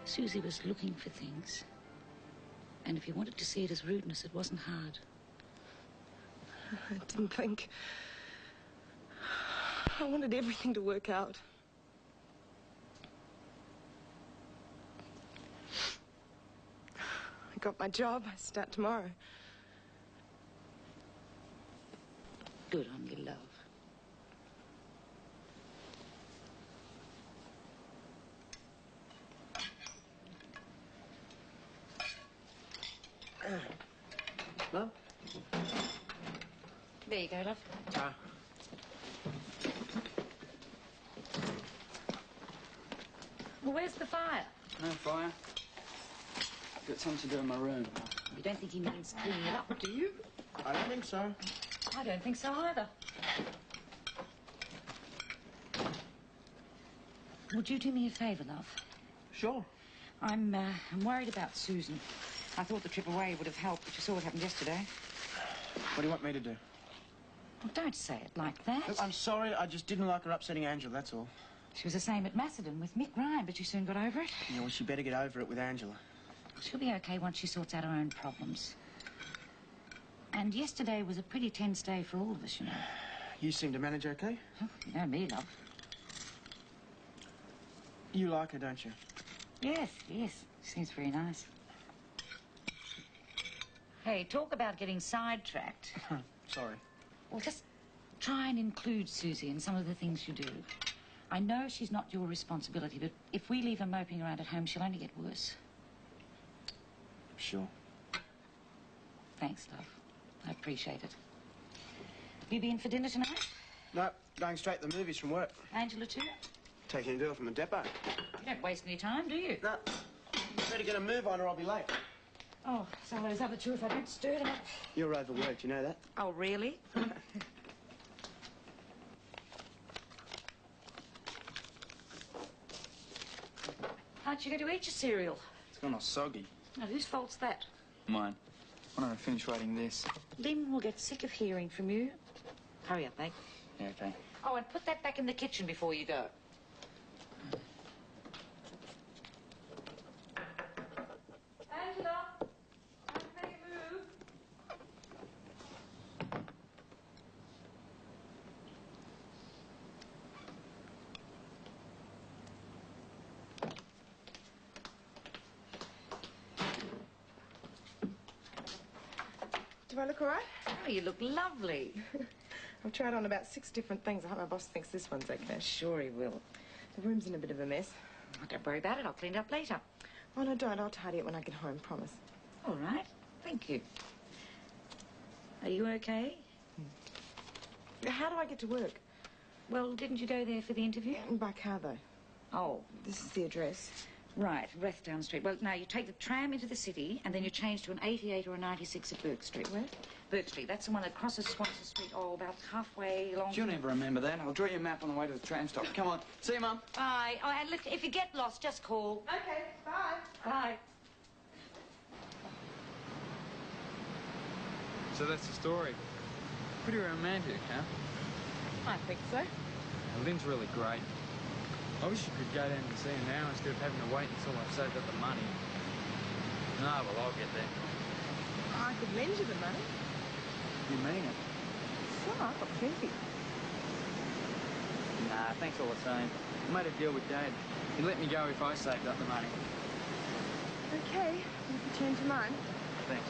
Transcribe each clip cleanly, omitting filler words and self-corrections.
Susie was looking for things. And if you wanted to see it as rudeness, it wasn't hard. I didn't think. I wanted everything to work out. I got my job. I start tomorrow. Good on you, love. Love? There you go, love. Well, where's the fire? No fire. Got something to do in my room. You don't think he means cleaning it up, do you? I don't think so. I don't think so either. Would you do me a favour, love? Sure. I'm worried about Susan. I thought the trip away would have helped, but you saw what happened yesterday. What do you want me to do? Well, don't say it like that. Look, I'm sorry. I just didn't like her upsetting Angela, that's all. She was the same at Macedon with Mick Ryan, but she soon got over it. Yeah, well, she better get over it with Angela. She'll be okay once she sorts out her own problems. And yesterday was a pretty tense day for all of us, you know. You seem to manage okay? Oh, you know me, love. You like her, don't you? Yes, yes. Seems very nice. Hey, talk about getting sidetracked. Sorry. Well, just try and include Susie in some of the things you do. I know she's not your responsibility, but if we leave her moping around at home, she'll only get worse. Sure. Thanks, love. I appreciate it. You be in for dinner tonight? No, going straight to the movies from work. Angela too? Taking a girl from the depot. You don't waste any time, do you? No. Better get a move on or I'll be late. Oh, so those other two, if I don't stir them up. You're overworked, you know that? Oh, really? How'd you go to eat your cereal? It's gone all soggy. Now, whose fault's that? Mine. When I finish writing this. Lynn will get sick of hearing from you. Hurry up, mate. Yeah, okay. Oh, and put that back in the kitchen before you go. Angela, time to make a move. Do I look all right? Oh, you look lovely. I've tried on about 6 different things. I hope my boss thinks this one's okay. Sure he will. The room's in a bit of a mess. Oh, don't worry about it. I'll clean it up later. Oh, no, don't. I'll tidy it when I get home, promise. All right. Thank you. Are you okay? How do I get to work? Well, didn't you go there for the interview? By car, though. Oh, This is the address. right. Rathdown Street. Well, now, you take the tram into the city, and then you change to an 88 or a 96 at Burke Street. Where? Burke Street. That's the one that crosses Swanson Street, oh, about halfway along. You'll never remember that. I'll draw you a map on the way to the tram stop. Come on. See you, Mum. Bye. Oh, and look, if you get lost, just call. Okay, bye. Bye. So that's the story. Pretty romantic, huh? I think so. Well, Lynn's really great. I wish you could go down and see her now instead of having to wait until I've saved up the money. No, well, I'll get there. I could lend you the money. You mean it? Sure, I've got plenty. Nah, thanks all the same. I made a deal with Dad. He'd let me go if I saved up the money. Okay, you can change your mind. Thanks.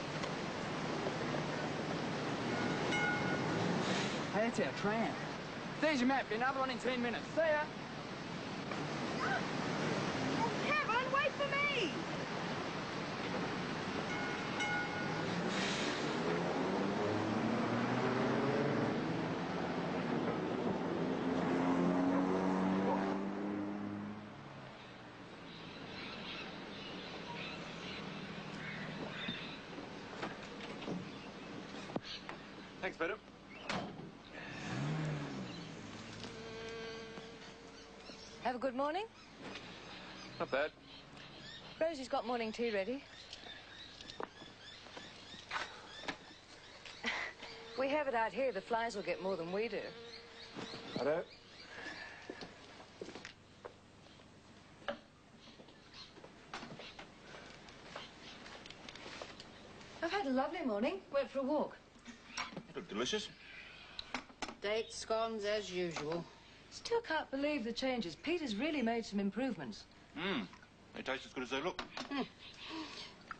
Hey, that's our tram. There's your map. Another one in 10 minutes. See ya. Oh, Caroline, wait for me! Thanks, Peter. Have a good morning. Not bad. Rosie's got morning tea ready. We have it out here. The flies will get more than we do. Righto. I've had a lovely morning. Went for a walk. Look delicious. Dates, scones, as usual. Still can't believe the changes. Peter's really made some improvements. They taste as good as they look.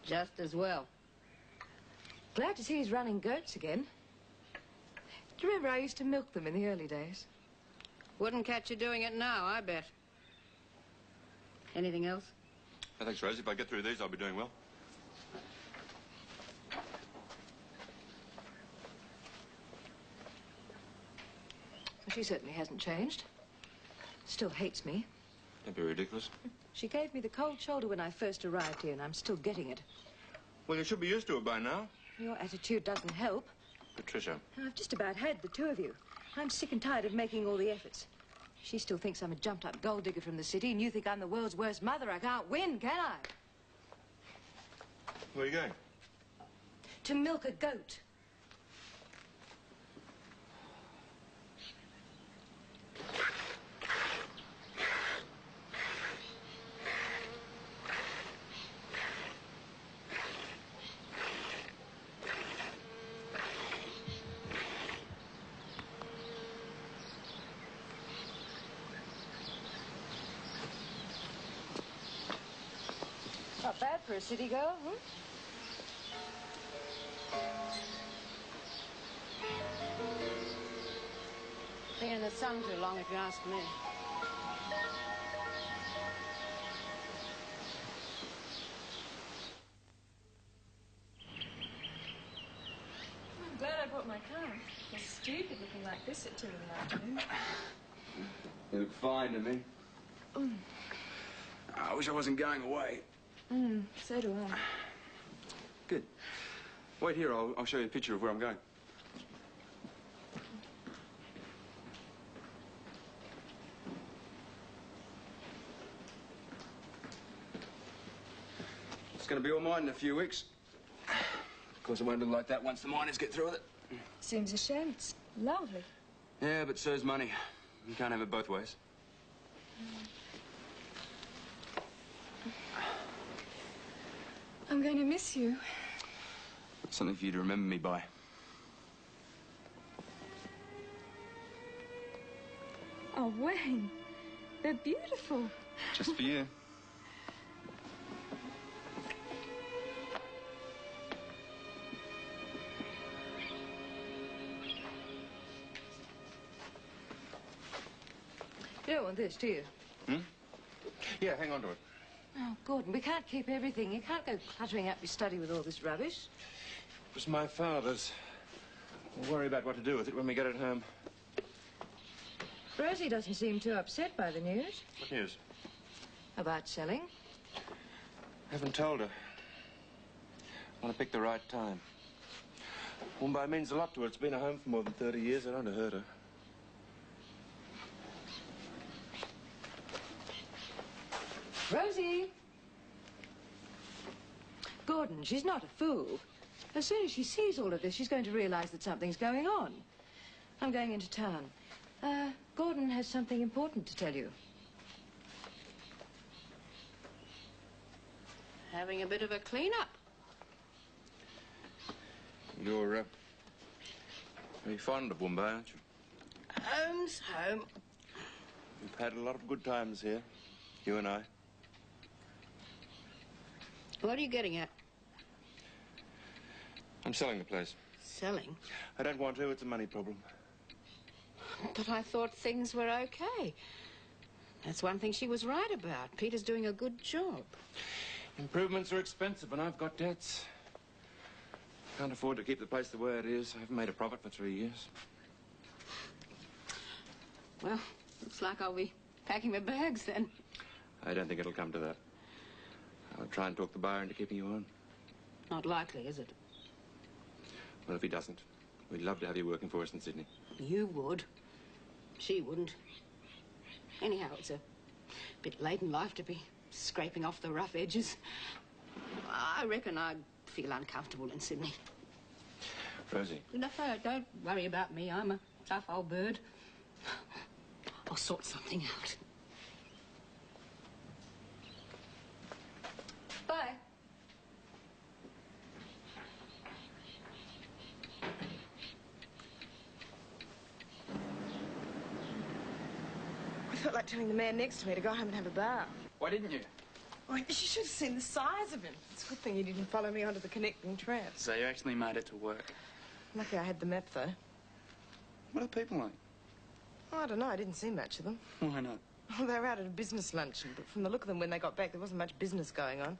Just as well. Glad to see he's running goats again. Do you remember I used to milk them in the early days? Wouldn't catch you doing it now, I bet. Anything else? Oh, thanks, Rosie. If I get through these, I'll be doing well. She certainly hasn't changed. Still hates me. Don't be ridiculous. She gave me the cold shoulder when I first arrived here, and I'm still getting it. Well, you should be used to it by now. Your attitude doesn't help. Patricia. I've just about had the two of you. I'm sick and tired of making all the efforts. She still thinks I'm a jumped-up gold digger from the city, and you think I'm the world's worst mother. I can't win, can I? Where are you going? To milk a goat. Not bad for a city girl, hmm? Been in the sun too long, if you ask me. I'm glad I brought my car. It's stupid looking like this at 2 in the afternoon. You look fine to me. I wish I wasn't going away. So do I. Good. Wait here, I'll show you a picture of where I'm going. It's going to be all mine in a few weeks. Of course, it won't look like that once the miners get through with it. Seems a shame. It's lovely. Yeah, but so's money. You can't have it both ways. I'm going to miss you. Something for you to remember me by. Oh, Wayne. They're beautiful. Just for you. You don't want this, do you? Yeah, hang on to it. Oh, Gordon, we can't keep everything. You can't go cluttering up your study with all this rubbish. It was my father's. We'll worry about what to do with it when we get it home. Rosie doesn't seem too upset by the news. What news? About selling. Haven't told her. Want to pick the right time. Mumbai means a lot to her. It's been a home for more than 30 years. I don't want to hurt her. Rosie! Gordon, she's not a fool. As soon as she sees all of this, she's going to realize that something's going on. I'm going into town. Gordon has something important to tell you. Having a bit of a clean-up. You're very fond of Mumbai, aren't you? Home's home. We've had a lot of good times here, you and I. What are you getting at? I'm selling the place. Selling? I don't want to. It's a money problem. But I thought things were okay. That's one thing she was right about. Peter's doing a good job. Improvements are expensive, and I've got debts. Can't afford to keep the place the way it is. I haven't made a profit for 3 years. Well, looks like I'll be packing my bags then. I don't think it'll come to that. I'll try and talk the buyer into keeping you on. Not likely, is it? Well, if he doesn't, we'd love to have you working for us in Sydney. You would. She wouldn't. Anyhow, it's a bit late in life to be scraping off the rough edges. I reckon I'd feel uncomfortable in Sydney. Rosie. No, don't worry about me. I'm a tough old bird. I'll sort something out. Bye. felt like telling the man next to me to go home and have a bath. Why didn't you? Oh, you should have seen the size of him. It's a good thing he didn't follow me onto the connecting tram. So you actually made it to work. Lucky I had the map, though. What are people like? Oh, I don't know. I didn't see much of them. Why not? Oh, they were out at a business luncheon, but from the look of them when they got back, there wasn't much business going on.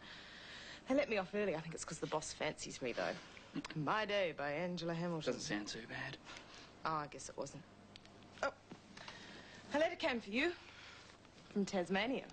They let me off early. I think it's because the boss fancies me, though. My Day by Angela Hamilton. Doesn't sound too bad. Oh, I guess it wasn't. Oh, a letter came for you from Tasmania.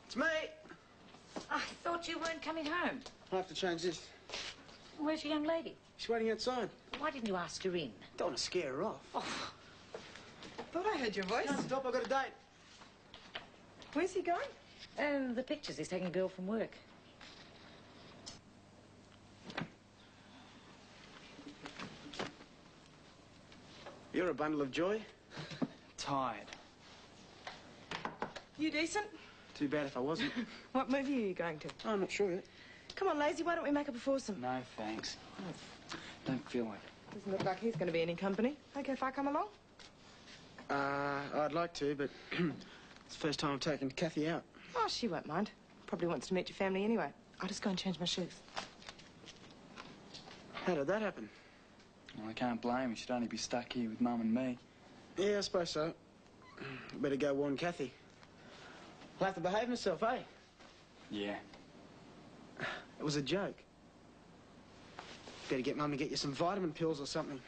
It's me. I thought you weren't coming home. I'll have to change this. Where's your young lady? She's waiting outside. Why didn't you ask her in? Don't want to scare her off. Oh, Thought I heard your voice. No, stop, I've got a date. Where's he going? the pictures. He's taking a girl from work. You're a bundle of joy. Tired. You decent? Too bad if I wasn't. What movie are you going to? Oh, I'm not sure yet. Come on, lazy. Why don't we make up a foursome? No, thanks. Don't feel like it. Doesn't look like he's going to be any company. Okay, if I come along? I'd like to, but it's the first time I've taken Kathy out. Oh, she won't mind. Probably wants to meet your family anyway. I'll just go and change my shoes. How did that happen? Well, I can't blame her. She'd only be stuck here with Mum and me. Yeah, I suppose so. Better go warn Kathy. I'll have to behave myself, eh? Yeah. It was a joke. Better get Mum to get you some vitamin pills or something.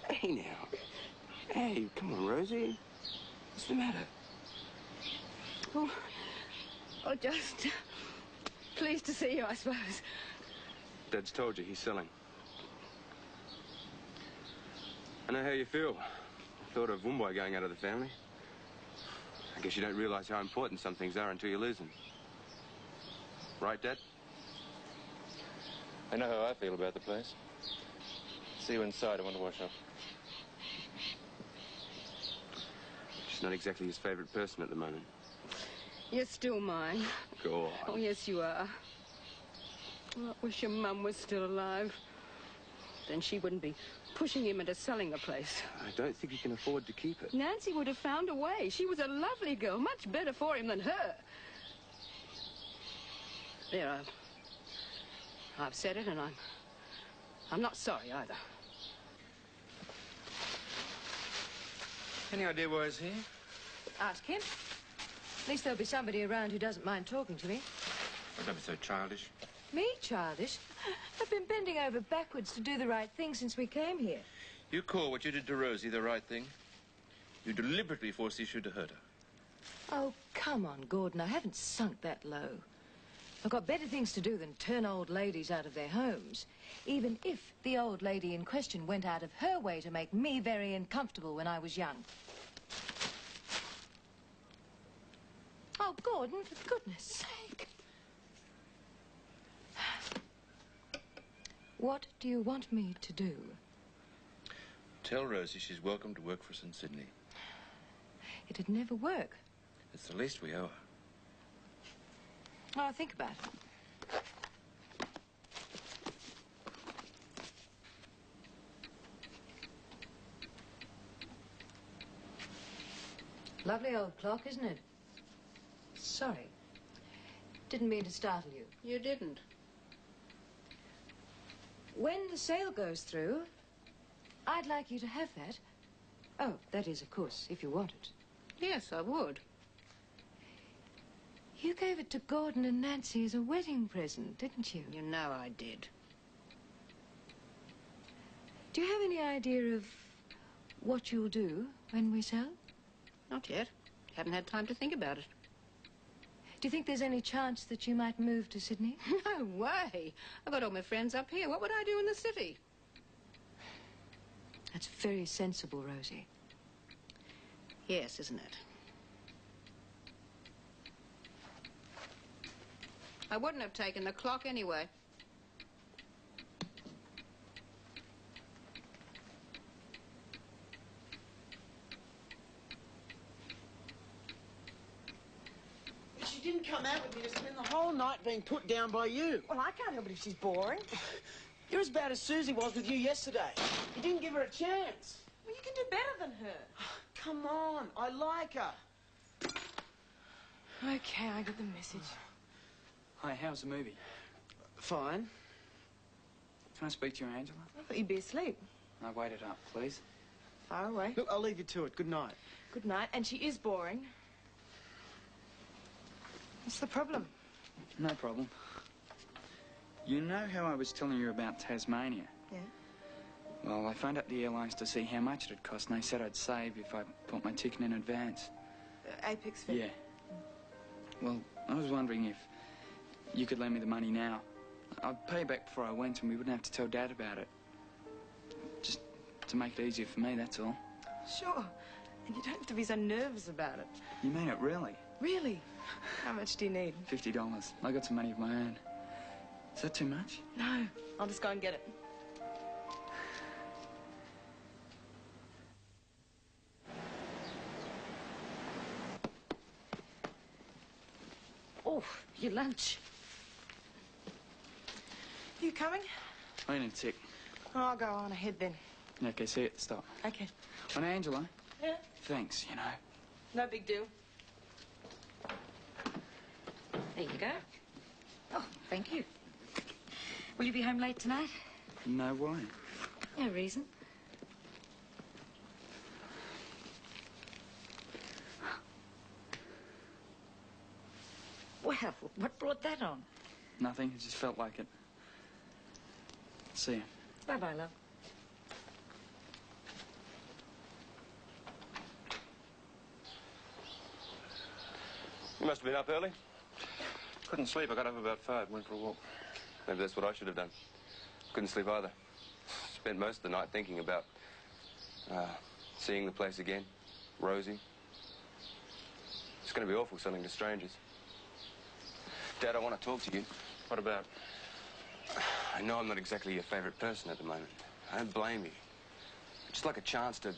Hey, now. Hey, come on, Rosie. What's the matter? Oh, just pleased to see you, I suppose. Dad's told you he's selling. I know how you feel. Thought of Wumbai going out of the family. I guess you don't realise how important some things are until you lose them. Right, Dad? I know how I feel about the place. See you inside. I want to wash up. She's not exactly his favourite person at the moment. You're still mine. Go on. Oh, yes, you are. Oh, I wish your mum was still alive. Then she wouldn't be pushing him into selling the place. I don't think he can afford to keep it. Nancy would have found a way. She was a lovely girl, much better for him than her. There, I've said it, and I'm not sorry either. Any idea why he's here? Ask him. At least there'll be somebody around who doesn't mind talking to me. Don't be so childish. Me, childish? I've been bending over backwards to do the right thing since we came here. You call what you did to Rosie the right thing? You deliberately forced the issue to hurt her. Oh, come on, Gordon. I haven't sunk that low. I've got better things to do than turn old ladies out of their homes, even if the old lady in question went out of her way to make me very uncomfortable when I was young. Oh, Gordon, for goodness sake. What do you want me to do? Tell Rosie she's welcome to work for us in Sydney. It'd never work. It's the least we owe her. I'll think about it. Lovely old clock, isn't it? Sorry. Didn't mean to startle you. You didn't. When the sale goes through, I'd like you to have that. Oh, that is, of course, if you want it. Yes, I would. You gave it to Gordon and Nancy as a wedding present, didn't you? You know I did. Do you have any idea of what you'll do when we sell? Not yet. Haven't had time to think about it. Do you think there's any chance that you might move to Sydney? No way. I've got all my friends up here. What would I do in the city? That's very sensible, Rosie. Yes, isn't it? I wouldn't have taken the clock anyway. She didn't come out with me to spend the whole night being put down by you. Well, I can't help it if she's boring. You're as bad as Susie was with you yesterday. You didn't give her a chance. Well, you can do better than her. Come on, I like her. Okay, I get the message. Hi, how's the movie? Fine. Can I speak to you, Angela? I thought you'd be asleep. No, wait it up, please. Far away. Look, I'll leave you to it. Good night. Good night. And she is boring. What's the problem? No problem. You know how I was telling you about Tasmania? Yeah. Well, I phoned up the airlines to see how much it'd cost, and they said I'd save if I bought my ticket in advance. Apex fee? Yeah. Well, I was wondering if you could lend me the money now. I'd pay back before I went, and we wouldn't have to tell Dad about it. Just to make it easier for me, that's all. Sure. And you don't have to be so nervous about it. You mean it, really? Really? How much do you need? $50. I got some money of my own. Is that too much? No. I'll just go and get it. Oh, your lunch. You coming? I ain't in sick. Oh, I'll go on ahead then. Okay, see you at the stop. Okay. And Angela, Yeah? thanks, you know. No big deal. There you go. Oh, thank you. Will you be home late tonight? No, why? No reason. Well, what brought that on? Nothing, it just felt like it. See you. Bye-bye, love. You must have been up early. Couldn't sleep. I got up about 5, went for a walk. Maybe that's what I should have done. Couldn't sleep either. Spent most of the night thinking about seeing the place again. Rosie. It's going to be awful selling to strangers. Dad, I want to talk to you. What about? I know I'm not exactly your favourite person at the moment. I don't blame you. I'd just like a chance to,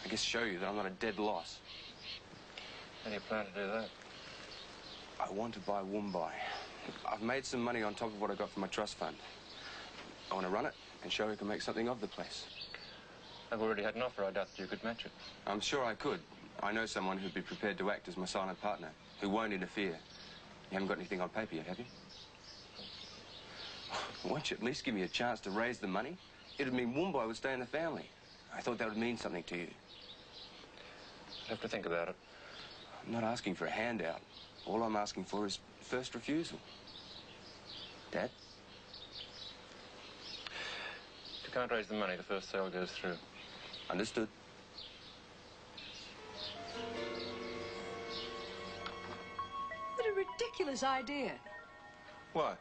I guess, show you that I'm not a dead loss. How do you plan to do that? I want to buy Woombye. I've made some money on top of what I got from my trust fund. I want to run it and show who can make something of the place. I've already had an offer. I doubt that you could match it. I'm sure I could. I know someone who'd be prepared to act as my silent partner, who won't interfere. You haven't got anything on paper yet, have you? Won't you at least give me a chance to raise the money? It'd mean Woombye would stay in the family. I thought that would mean something to you. I'd have to think about it. I'm not asking for a handout. All I'm asking for is first refusal. Dad? If you can't raise the money, the first sale goes through. Understood. What a ridiculous idea. Why?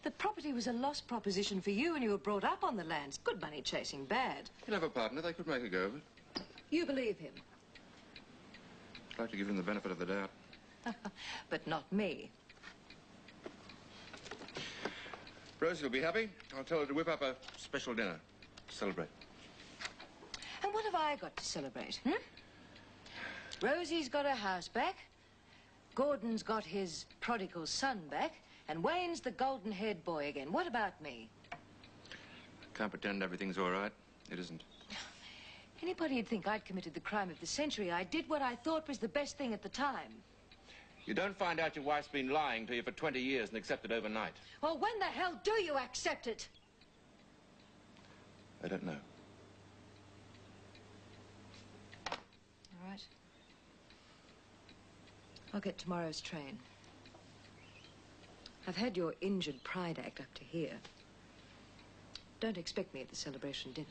The property was a lost proposition for you and you were brought up on the lands. Good money chasing bad. He'll have a partner. They could make a go of it. You believe him, I'd like to give him the benefit of the doubt. but not me. Rosie will be happy. I'll tell her to whip up a special dinner to celebrate. And what have I got to celebrate, Rosie's got her house back, Gordon's got his prodigal son back, and Wayne's the golden-haired boy again. What about me? Can't pretend everything's all right. It isn't. Anybody'd think I'd committed the crime of the century. I did what I thought was the best thing at the time. You don't find out your wife's been lying to you for 20 years and accept it overnight. Well, when the hell do you accept it? I don't know. All right. I'll get tomorrow's train. I've had your injured pride act up to here. Don't expect me at the celebration dinner.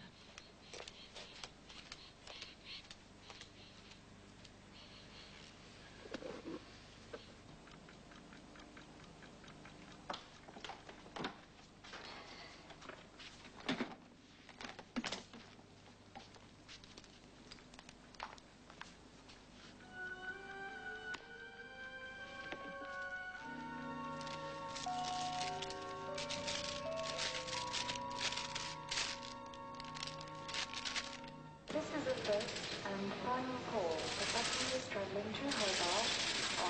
This is the first and final call for passengers travelling to Hobart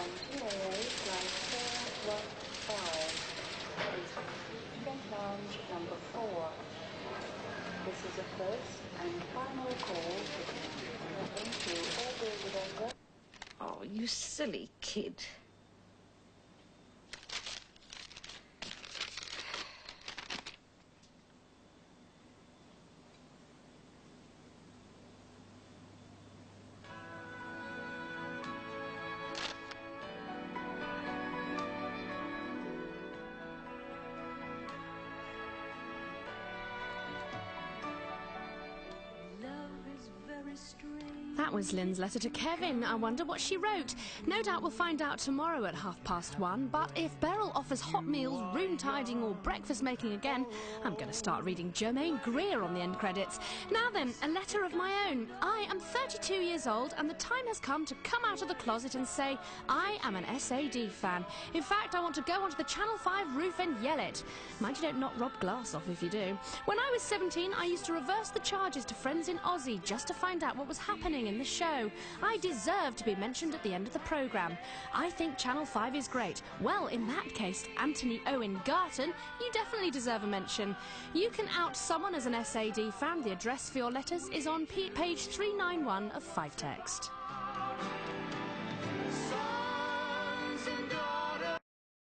on TAA Flight 415. Please proceed to lounge number 4. This is the first and final call for travelling to Albuquerque. Oh, you silly kid. That was Lynn's letter to Kevin. I wonder what she wrote. No doubt we'll find out tomorrow at 1:30. But if Beryl offers hot meals, room tidying or breakfast making again, I'm going to start reading Germaine Greer on the end credits. Now then, a letter of my own. I am 32 years old and the time has come to come out of the closet and say I am an SAD fan. In fact, I want to go onto the Channel 5 roof and yell it. Mind you don't knock Rob Glass off if you do. When I was 17, I used to reverse the charges to friends in Aussie just to find out what was happening in the show. I deserve to be mentioned at the end of the programme. I think Channel 5 is great. Well, in that case, Anthony Owen Garton, you definitely deserve a mention. You can out someone as an SAD fan. The address for your letters is on page 391 of 5 text.